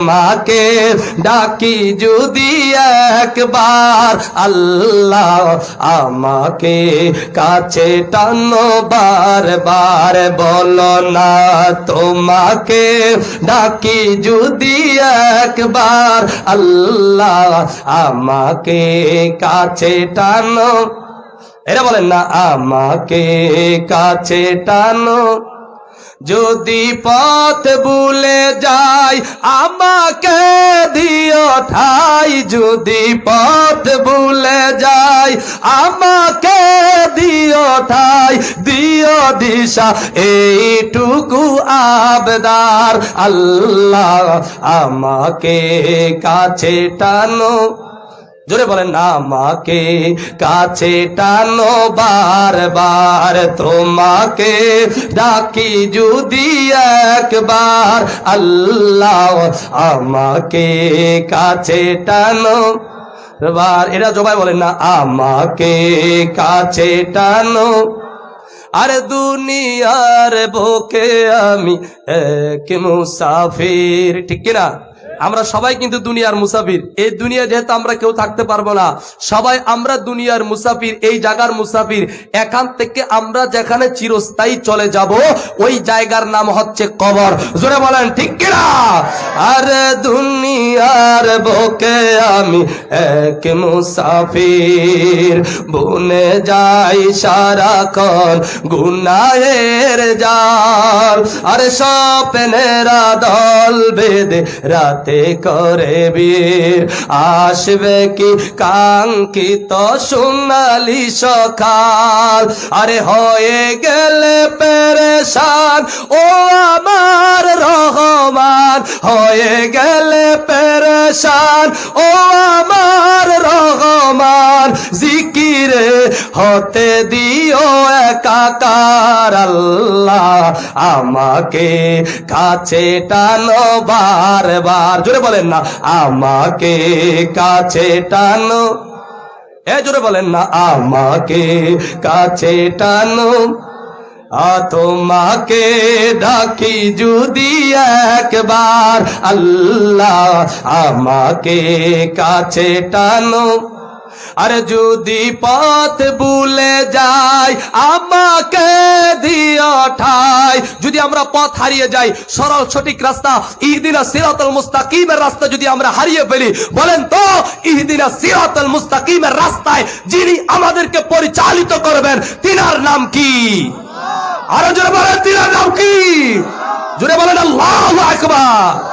মাকে ডাকি যদি একবার আল্লাহ আমাকে কাছে টানো বারবার বলো না তোমাকে ডাকি যদি একবার আল্লাহ আমাকে কাছে টানো এরা বলেন না আমাকে কাছে টানো যদি পথ ভুলে যাই আমাকে দিও ঠাই যদি পথ ভুলে যাই আমাকে দিও ঠাই দিও দিশা এইটুকু আবদার আল্লাহ আমাকে কাছে টানো জোরে বলেন আমাকে কাছে টানো বারবার তোমাকে ডাকি যদি একবার আল্লাহ আমাকে কাছে টানো বার এরা জবাই বলেন না আমাকে কাছে টানো আর দুনিয়ার বুকে আমি এক মুসাফির ঠিক কিনা আমরা সবাই কিন্তু দুনিয়ার মুসাফির এই দুনিয়া যেহেতু আমরা কেউ থাকতে পারবো না সবাই আমরা দুনিয়ার মুসাফির এই জায়গার মুসাফির এখান থেকে আমরা যেখানে চিরস্থায়ী চলে যাব ওই জায়গার নাম হচ্ছে কবর জোরে বলেন ঠিক কিনা আর দুনিয়ার বুকে আমি এক মুসাফির বনে যাই সারাক্ষণ গুনাহের জাল আর স্বপ্নেরা দল বেঁধে রাতে করে বীর আসবে কি কাঙ্ক্ষিত সোনালি সকাল আরে হয়ে গেলে পেরেশান ও আমার রহমান হয়ে গেলে পেরেশান ও আমার রহমান জিকিরে হতে দিও একাকার আল্লাহ আমাকে কাছে টানো বারবার জোরে বলেন না আমাকে কাছে টানো জোরে বলেন না আমাকে কাছে টানো তোমাকে ডাকি যদি একবার আল্লাহ আমাকে কাছে টানো আর যদি পথ ভুলে যাই আমাকে দিও ঠাই যদি আমরা পথ হারিয়ে যাই সরল সঠিক রাস্তা ইহদিনাস সিরাতাল মুস্তাকিমের রাস্তা যদি আমরা হারিয়ে ফেলি বলেন তো ইহদিনাস সিরাতাল মুস্তাকিমের রাস্তায় যিনি আমাদেরকে পরিচালিত করবেন তিনার নাম কি আরো জোরে বলেন তিনার নাম কি জোরে বলেন আল্লাহু আকবার